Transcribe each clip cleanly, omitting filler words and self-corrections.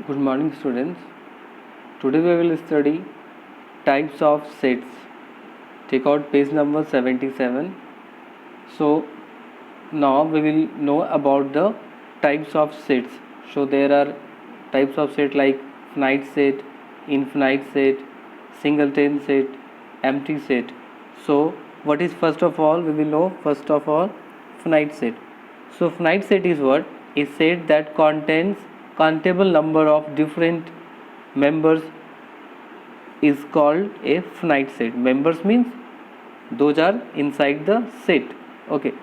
Good morning, students. Today we will study types of sets. Take out page number 77. So now we will know about the types of sets. So there are types of set like finite set, infinite set, singleton set, empty set. So what is first of all? We will know first of all finite set. So finite set is what? A set that contains countable number of different members is called a finite set. Members means those are inside the set. Okay,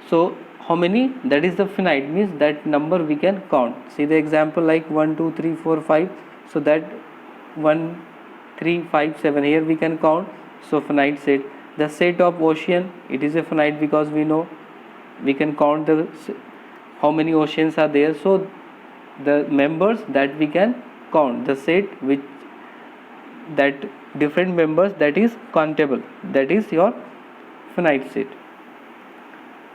so how many? That is the finite, means that number we can count. See the example like 1 2 3 4 5. So that 1 3 5 7 here we can count. So finite set. The set of ocean, it is a finite because we know we can count the how many oceans are there. So the members that we can count, the set which that different members, that is countable, that is your finite set.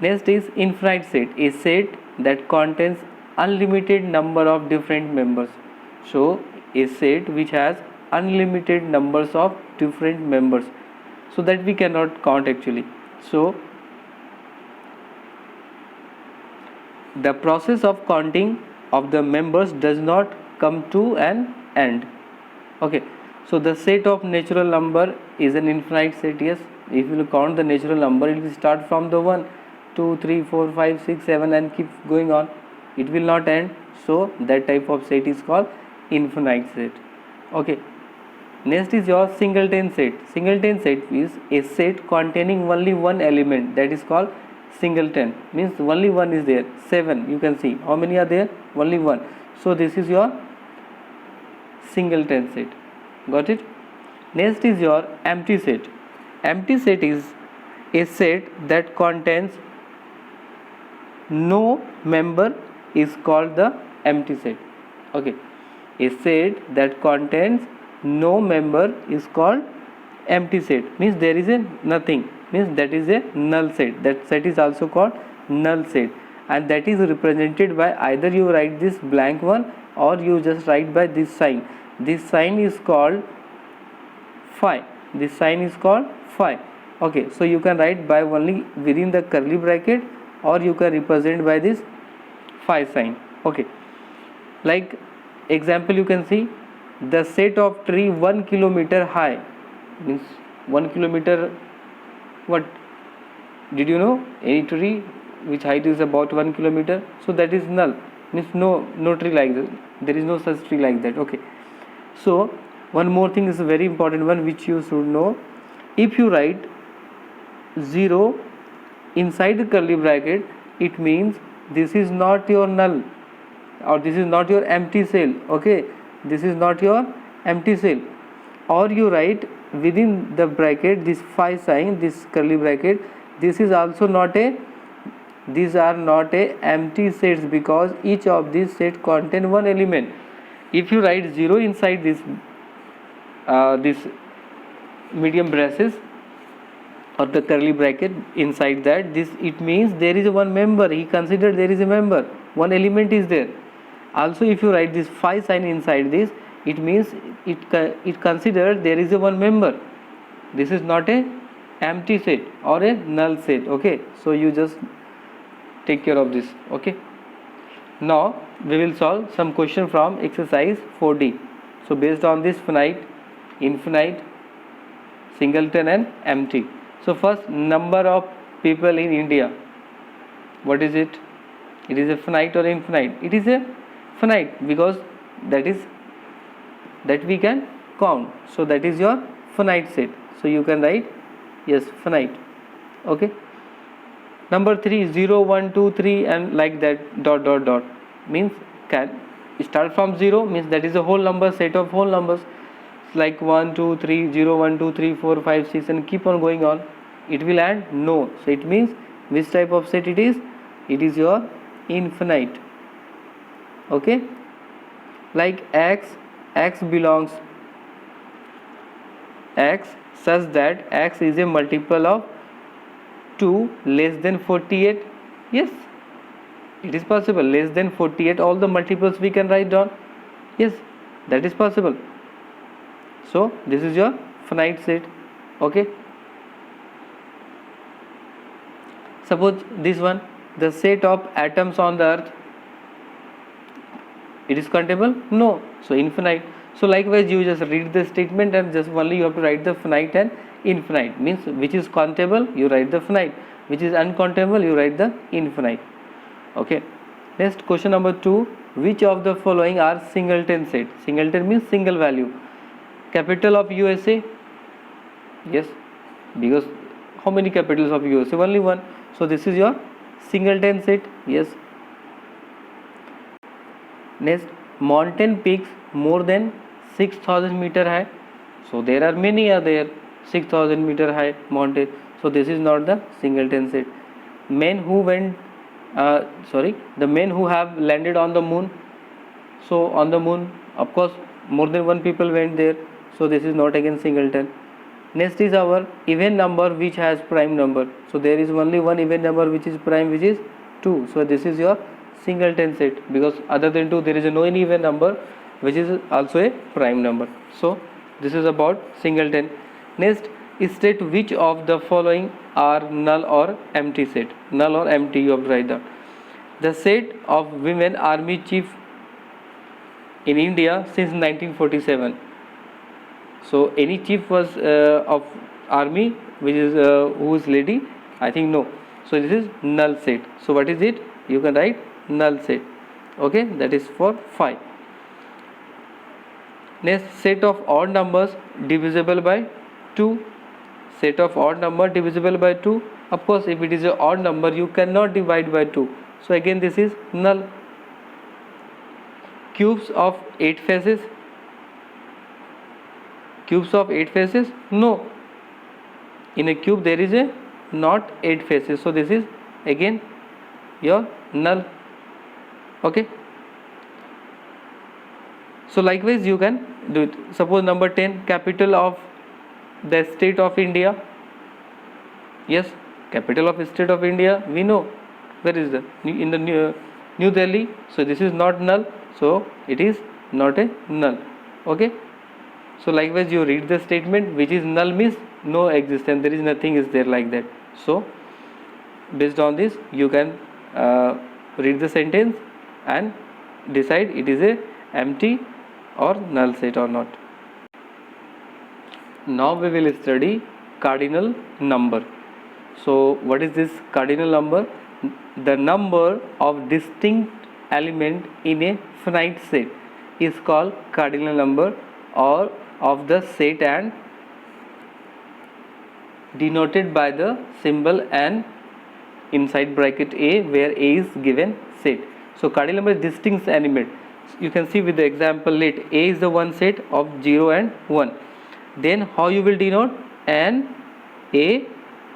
Next is infinite set, a set that contains unlimited number of different members. So a set which has unlimited numbers of different members, so that we cannot count actually. So the process of counting of the members does not come to an end. Okay, so the set of natural number is an infinite set. Yes, if you count the natural number, it will start from the 1 2 3 4 5 6 7 and keep going on, it will not end. So that type of set is called infinite set. Okay, next is your singleton set. Singleton set is a set containing only one element, that is called singleton, means only one is there. 7 you can see, how many are there? Only one. So this is your singleton set. Got it? Next is your empty set. Empty set is a set that contains no member is called the empty set. Okay, a set that contains no member is called empty set, means there is a nothing, means that is a null set. That set is also called null set, and that is represented by either you write this blank one or you just write by this sign. This sign is called phi. This sign is called phi. Okay, so you can write by only within the curly bracket, or you can represent by this phi sign. Okay, like example you can see the set of tree 1 kilometer high, means 1 kilometer. What did you know? Any tree which height is about 1 kilometer, so that is null, means no tree like that, there is no such tree like that. Okay, so one more thing is a very important one which you should know. If you write 0 inside the curly bracket, it means this is not your null, or this is not your empty cell. Okay, this is not your empty cell. Or you write within the bracket this phi sign, this curly bracket, this is also not a, these are not a empty sets, because each of these set contain one element. If you write 0 inside this medium braces or the curly bracket, inside that, this it means there is one member, he considered there is a member, one element is there. Also if you write this phi sign inside this, it means it considered there is a one member. This is not a empty set or a null set. Okay, so you just take care of this. Okay, now we will solve some question from exercise 4D. So based on this finite, infinite, singleton and empty. So first, number of people in India. What is it? It is a finite or infinite? It is a finite, because that is that we can count. So that is your finite set. So you can write yes, finite. Okay, number 3, 0 1 2 3 and like that, dot dot dot, means can start from 0, means that is a whole number, set of whole numbers, like 1 2 3 0 1 2 3 4 5 6 and keep on going on. It will add no, so it means which type of set it is? It is your infinite. Okay, like x belongs x such that x is a multiple of 2 less than 48. Yes, it is possible, less than 48, all the multiples we can write down. Yes, that is possible. So this is your finite set. Okay, suppose this one, the set of atoms on the earth, it is countable? No, so infinite. So likewise you just read the statement and just only you have to write the finite and infinite. Means which is countable, you write the finite, which is uncountable, you write the infinite. Okay, next question number 2, which of the following are singleton set? Singleton means single value. Capital of USA? Yes, because how many capitals of USA? Only one. So this is your singleton set. Yes. Next, mountain peaks more than 6,000 meter high. So there are many are there 6,000 meter high mountain. So this is not the singleton set. Men who went the men who have landed on the moon. So on the moon, of course, more than one people went there. So this is not again singleton. Next is our even number which has prime number. So there is only one even number which is prime, which is 2. So this is your singleton set, because other than 2 there is no any even number which is also a prime number. So this is about singleton. Next is state which of the following are null or empty set. Null or empty you have to write down. The set of women army chief in India since 1947. So any chief was of army which is who is lady? I think no. So this is null set. So what is it? You can write null set. Okay, that is for 5. Next, set of odd numbers divisible by 2. Set of odd number divisible by 2. Of course, if it is an odd number, you cannot divide by 2. So again, this is null. Cubes of 8 faces. Cubes of 8 faces? No. In a cube there is a not 8 faces. So this is again your null. Okay. So likewise you can do it. Suppose number 10, capital of the state of India. Yes, capital of state of India we know. Where is the in the New Delhi? So this is not null. So it is not a null. Okay. So likewise you read the statement, which is null means no existence, there is nothing is there like that. So based on this you can read the sentence and decide it is a empty or null set or not. Now we will study cardinal number. So what is this cardinal number? The number of distinct element in a finite set is called cardinal number, or of the set and denoted by the symbol and inside bracket a, where a is given set. So cardinal number is distinct element. You can see with the example, let a is the one set of 0 and 1. Then how you will denote? And a,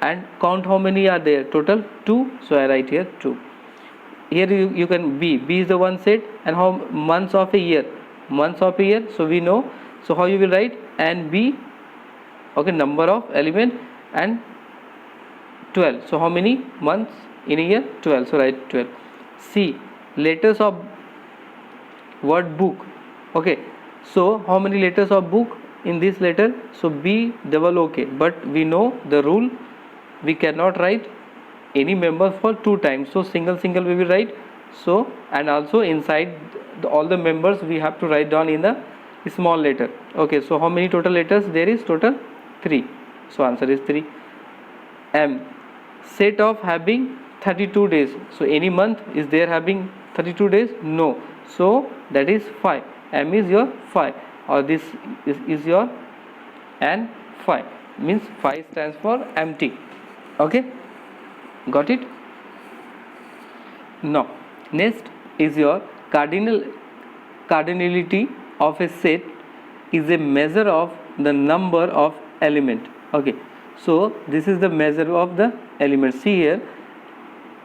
and count how many are there, total 2. So I write here 2. Here you can b is the one set, and how months of a year, months of a year, so we know. So how you will write? And b, okay, number of element, and 12. So how many months in a year? 12. So write 12. C, letters of word book. Okay, so how many letters of book in this letter? So b double okay, but we know the rule, we cannot write any member for 2 times. So single we will write. So and also inside all the members we have to write down in the small letter. Okay, so how many total letters there is? Total 3. So answer is 3. M, set of having 32 days. So any month is there having 32 days? No. So that is 5. M is your 5, or this is your and 5, means 5 stands for empty. Okay, got it? Now next is your cardinality of a set is a measure of the number of element. Okay, so this is the measure of the element. See here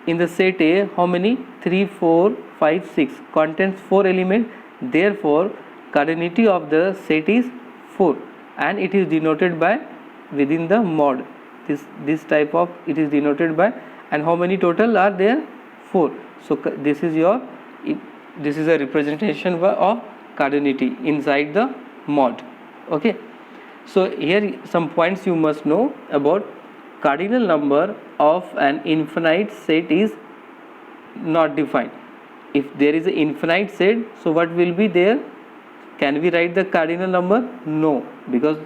in the set A, how many? 3, 4, 5, 6 contains 4 element. Therefore cardinality of the set is 4, and it is denoted by within the mod. This type of it is denoted by, and how many total are there? 4. So this is your this is a representation of cardinality inside the mod. Okay, so here some points you must know about cardinal number of an infinite set is not defined. If there is an infinite set, so what will be there? Can we write the cardinal number? No, because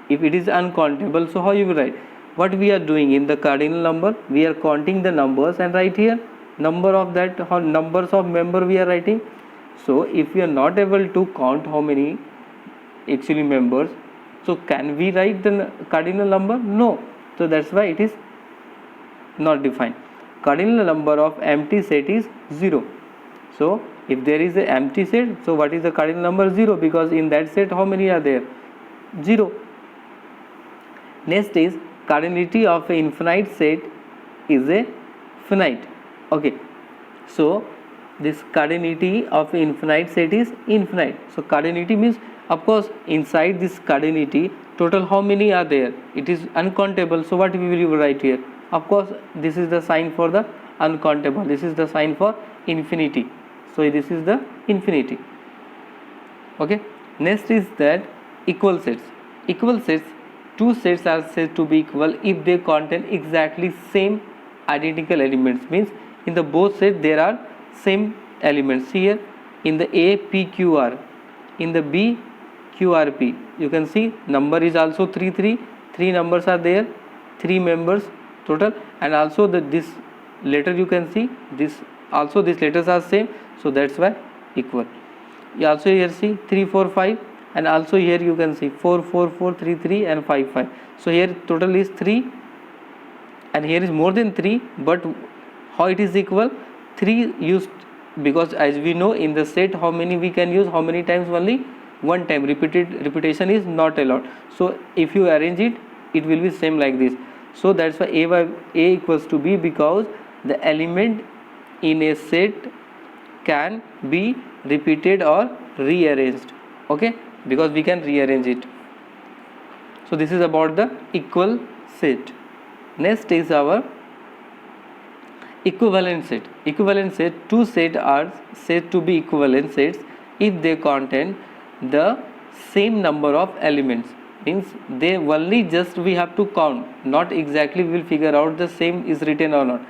if it is uncountable, so how you will write? What we are doing in the cardinal number, we are counting the numbers and write here number of that, how numbers of member we are writing. So if we are not able to count how many actually members, so can we write the cardinal number? No. So that's why it is not defined. Cardinal number of empty set is 0. So if there is an empty set, so what is the cardinal number? 0, because in that set how many are there? 0. Next is cardinality of an infinite set is a finite. Okay, so this cardinality of an infinite set is infinite. So cardinality means, of course, inside this cardinality total how many are there? It is uncountable. So what we will write here? Of course, this is the sign for the uncountable, this is the sign for infinity. So this is the infinity. Okay, next is that equal sets. Equal sets, two sets are said to be equal if they contain exactly same identical elements. Means in the both sets there are same elements. Here in the A P Q R, in the B Q R P, you can see number is also 3 3. Three numbers are there, 3 members total, and also this letter you can see this also, these letters are same, so that's why equal. You also here see 3 4 5, and also here you can see 4 4 4 3 3 and 5 5. So here total is 3 and here is more than 3, but how it is equal? 3 used, because as we know in the set how many we can use, how many times? Only one time. Repetition is not allowed. So if you arrange it, it will be same like this. So that's why A equals to B, because the element in a set can be repeated or rearranged. Okay, because we can rearrange it. So this is about the equal set. Next is our equivalent set. Equivalent set, two sets are said to be equivalent sets if they contain the same number of elements. Means they only just we have to count, not exactly we will figure out the same is written or not.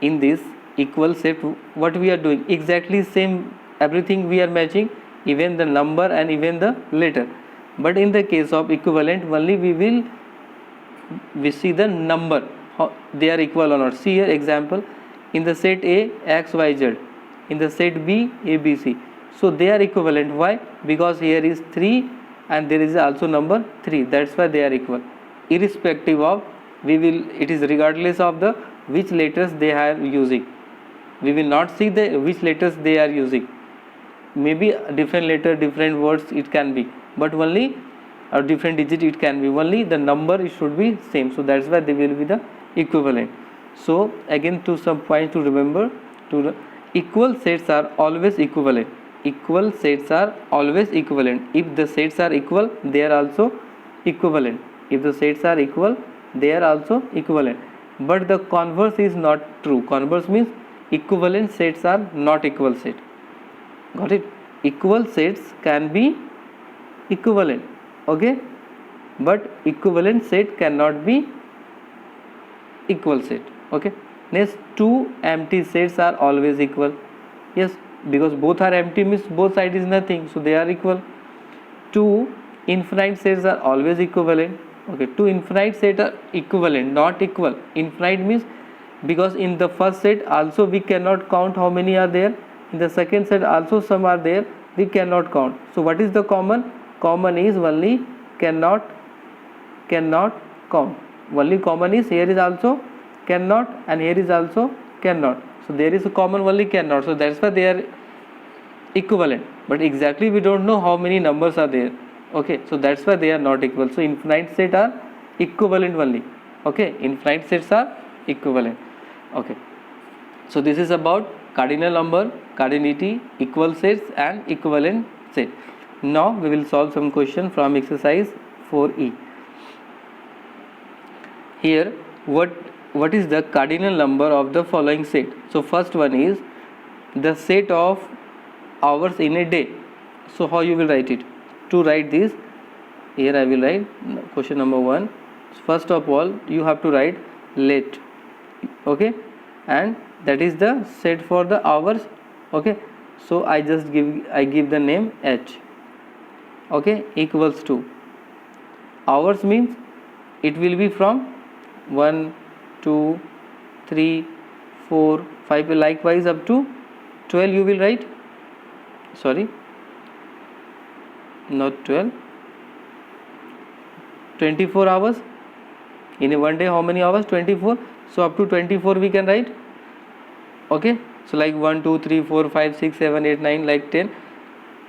In this equal set, what we are doing? Exactly same, everything we are matching, even the number and even the letter. But in the case of equivalent, only we see the number, how they are equal or not. See here example, in the set A X Y Z, in the set B A B C. So they are equivalent. Why? Because here is 3 and there is also number 3. That's why they are equal. Irrespective of, it is regardless of the which letters they are using. We will not see the which letters they are using. Maybe different letter, different words it can be, but only a different digit it can be. Only the number it should be same. So that's why they will be the equivalent. So again, to some point to remember, equal sets are always equivalent. Equal sets are always equivalent. If the sets are equal, they are also equivalent. If the sets are equal, they are also equivalent. But the converse is not true. Converse means equivalent sets are not equal set. Got it? Equal sets can be equivalent, okay, but equivalent set cannot be equal set. Okay, next, two empty sets are always equal. Yes, because both are empty means both side is nothing, so they are equal. Two infinite sets are always equivalent. Okay, two infinite sets are equivalent, not equal. Infinite means because in the first set also we cannot count how many are there, in the second set also some are there, we cannot count. So what is the common? Common is only cannot count. Only common is here is also cannot and here is also cannot. So there is a common only cannot. So that's why they are equivalent. But exactly we don't know how many numbers are there. Okay, so that's why they are not equal. So infinite set are equivalent only. Okay, infinite sets are equivalent. Okay, so this is about cardinal number, cardinality, equal sets and equivalent set. Now we will solve some question from exercise 4E. Here what is the cardinal number of the following set? So first one is the set of hours in a day. So how you will write it? To write this, here I will write question number 1. First of all, you have to write let, okay, and that is the set for the hours, okay. So I give the name h, okay, equals to hours means it will be from 1 2 3 4 5, likewise up to 12 you will write, sorry, not 12, 24 hours. In a one day how many hours? 24. So up to 24 we can write, okay. So like 1 2 3 4 5 6 7 8 9, like 10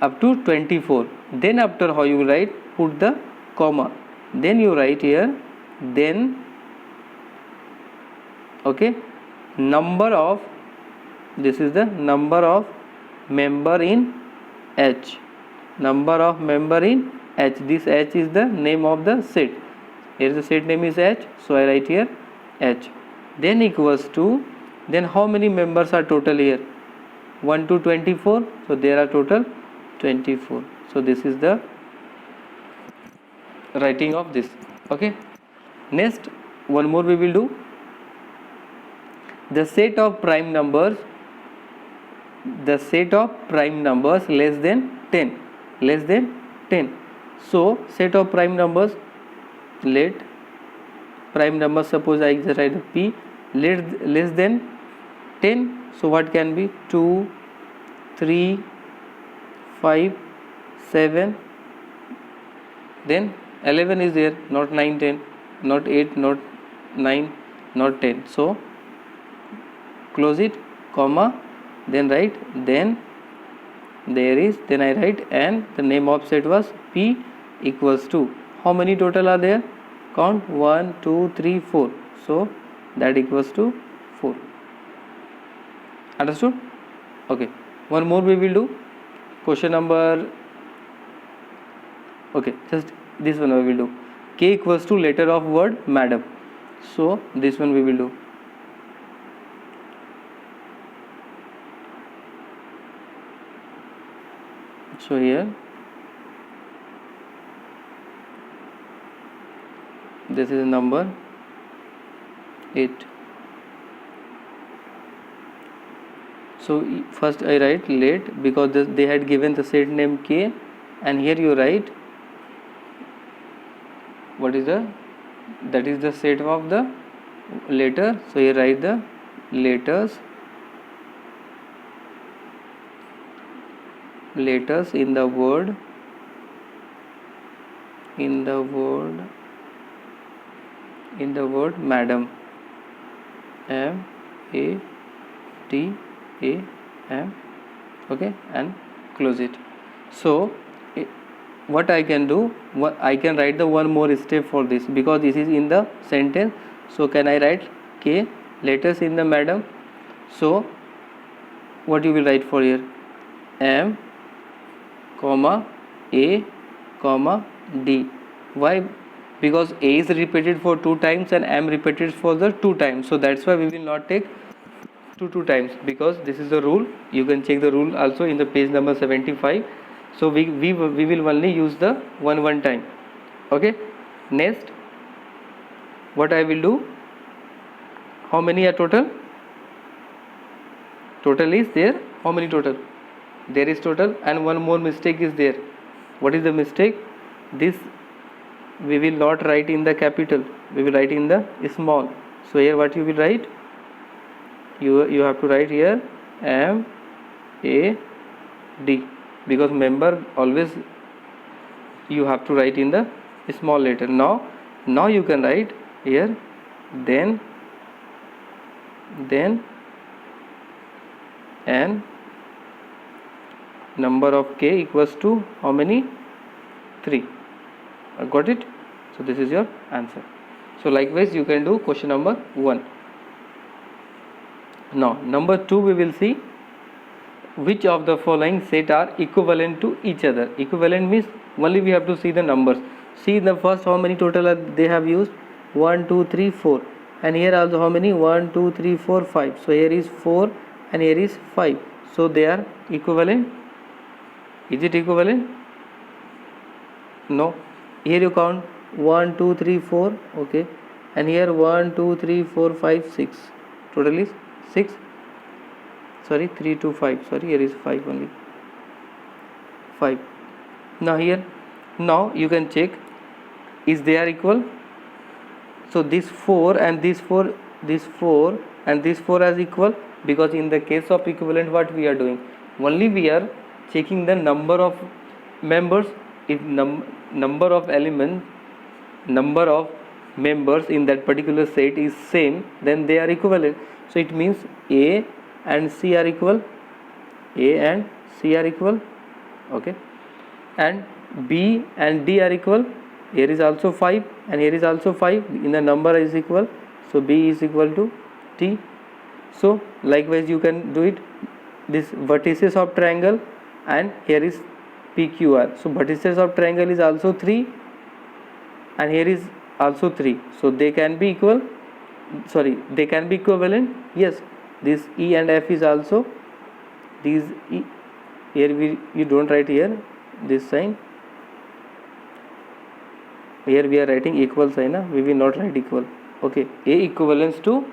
up to 24. Then after how you will write? Put the comma, then you write here, then, okay, number of, this is the number of member in H, number of member in H. This H is the name of the set. Here the set name is H, so I write here H. Then equals to, then how many members are total here? 1 to 24, so there are total 24. So this is the writing of this, okay. Next, one more we will do. The set of prime numbers, the set of prime numbers less than 10, less than 10. So set of prime numbers, let prime number, suppose I just write the p, less than 10. So what can be? 2 3 5 7, then 11 is there, not 9 10, not 8, not 9, not 10. So close it, comma, then write, then there is, then I write, and the name of set was p equals to, how many total are there? Count 1 2 3 4, so that equals to 4. Understood? Okay, one more we will do. Question number, okay, just this one we will do. K equals to letter of word madam, so this one we will do. So here this is number 8. So first I write let, because they had given the set name K, and here you write what is the, that is the set of the letter. So here write the letters in the word, madam, M A T A M, okay, and close it. So what I can do, I can write the one more step for this, because this is in the sentence. So can I write K letters in the madam? So what you will write for here? M comma A comma D. Why? Because A is repeated for 2 times and M repeated for the 2 times. So that's why we will not take 2 times, because this is the rule. You can check the rule also in the page number 75. So we will only use the one time, okay. Next, what I will do, how many are total? Total is there, how many total? There is total, and one more mistake is there. What is the mistake? This we will not write in the capital, we will write in the small. So here what you will write? You have to write here M A D, because member always you have to write in the small letter. Now you can write here, then and number of K equals to how many? 3. Got it? So this is your answer. So likewise you can do question number 1. Now number 2 we will see which of the following set are equivalent to each other. Equivalent means only we have to see the numbers. See the first, how many total they have used? 1 2 3 4, and here also how many? 1 2 3 4 5. So here is 4 and here is 5, so they are equivalent. Is it equivalent? No. Here you count 1 2 3 4, okay, and here 1 2 3 4 5 6, total is 6, sorry 3 2 5, sorry, here is 5 only, 5. Now here, now you can check, is they are equal? So this 4 and this 4, this 4 and this 4 as equal, because in the case of equivalent what we are doing, only we are checking the number of members. If number of elements, number of members in that particular set is same, then they are equivalent. So it means A and C are equal, A and C are equal, okay, and B and D are equal. Here is also 5 and here is also 5, in the number is equal, so B is equal to T. So likewise you can do it, this vertices of triangle, and here is PQR, so vertices of triangle is also 3 and here is also 3, so they can be equal, sorry, they can be equivalent. Yes, this E and F is also, these E, here you don't write here this sign, here we are writing equal sign, we will not write equal, okay. A equivalents to,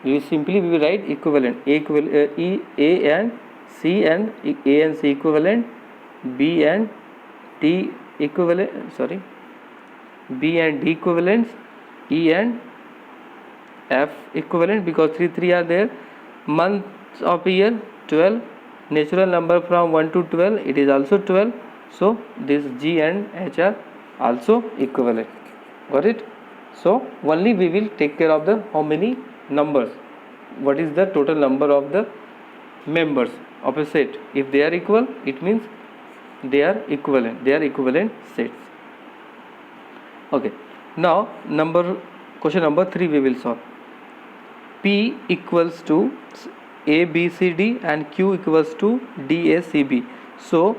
we will write equivalent, A and C and A and C equivalent, B and T equivalent, sorry, B and D equivalents, E and F equivalent, because 3 are there. Months of year 12, natural number from 1 to 12, it is also 12, so this G and H are also equivalent. Got it? So only we will take care of the how many numbers, what is the total number of the members of a set. If they are equal, it means they are equivalent, they are equivalent sets. Okay, now question number 3 we will solve. P equals to A B C D and Q equals to D A C B. So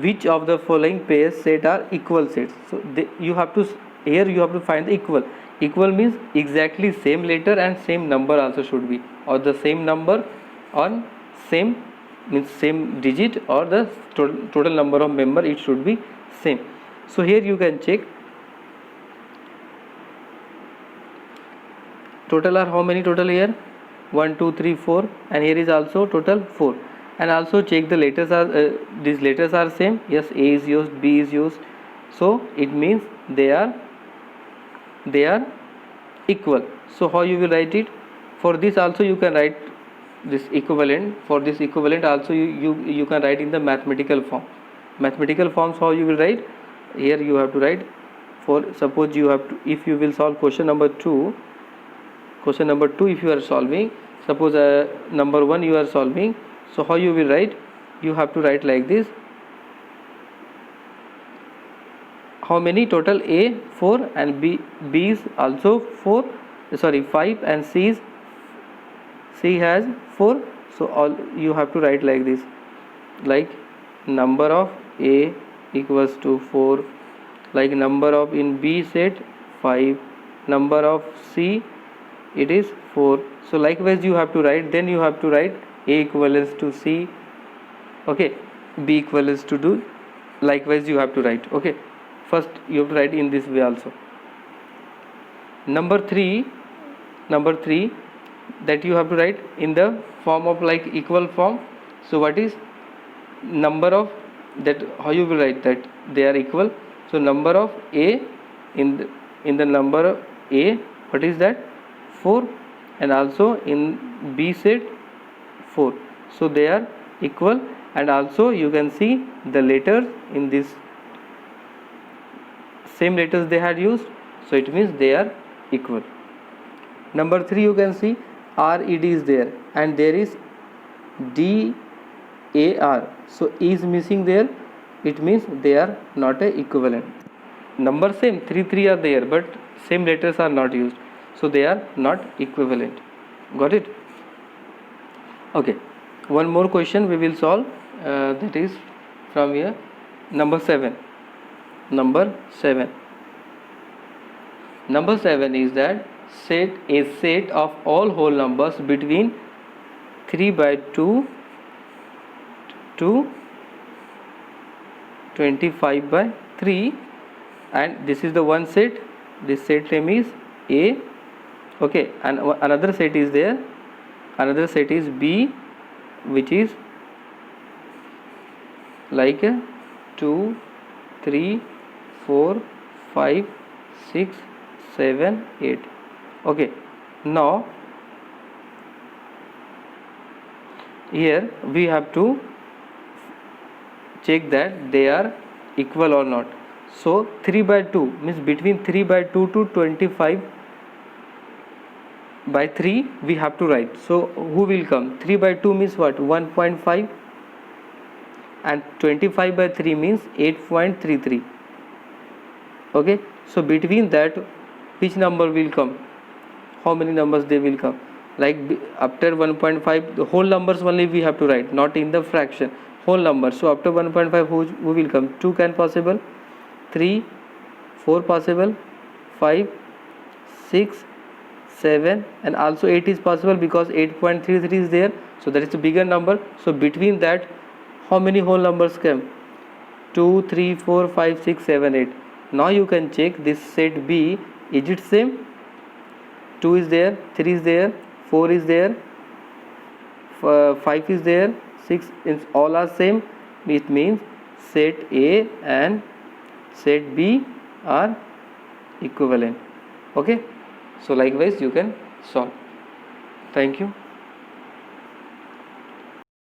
which of the following pairs set are equal sets? So you have to, here you have to find the equal. Equal means exactly same letter and same number also should be, or the same number on same, means same digit, or the total number of member, it should be same. So here you can check total are how many total here, 1 2 3 4, and here is also total 4, and also check the letters are these letters are same. Yes, A is used, B is used, so it means they are equal. So how you will write it? For this also you can write this equivalent. For this equivalent also you can write in the mathematical form. Mathematical forms, how you will write? Here you have to write, for suppose you have to, if you will solve question number 2, if you are solving, suppose number 1 you are solving, so how you will write? You have to write like this, how many total? A 4 and B is also 4, sorry 5, and C has 4, so all you have to write like this, like number of A equals to 4, like number of in B set 5, number of C it is 4, so likewise you have to write, then you have to write A equivalents to C, okay, B equivalents to do, likewise you have to write, okay. First you have to write in this way also. Number 3 that you have to write in the form of like equal form. So what is number of that, how you will write that they are equal? So number of A in the number of A, what is that? 4, and also in B set 4, so they are equal, and also you can see the letters in this same letters they had used, so it means they are equal. Number 3 you can see RED is there and there is DAR, so E is missing there, it means they are not a equivalent. Number same 3 are there, but same letters are not used, so they are not equivalent. Got it? Okay, one more question we will solve, that is from here, number 7 is that set a set of all whole numbers between 3/2 to 25 by 3, and this is the one set. This set name is A. Okay, and another set is there. Another set is B, which is like 2, 3, 4, 5, 6, 7, 8. Okay, now here we have to check that they are equal or not. So 3 by 2 means between 3 by 2 to 25 by 3 we have to write. So who will come? 3 by 2 means what? 1.5, and 25 by 3 means 8.33. Okay, so between that which number will come? How many numbers they will come? Like after 1.5 the whole numbers only we have to write, not in the fraction, whole number. So after 1.5 who will come? 2 can possible, 3, 4 possible, 5, 6, 7, and also 8 is possible because 8.33 is there, so that is a bigger number. So between that how many whole numbers came? 2, 3, 4, 5, 6, 7, 8. Now you can check this set B, is it same? 2 is there, 3 is there, 4 is there, 5 is there, 6 is all are same. It means set A and set B are equivalent. Okay, so likewise you can solve. Thank you.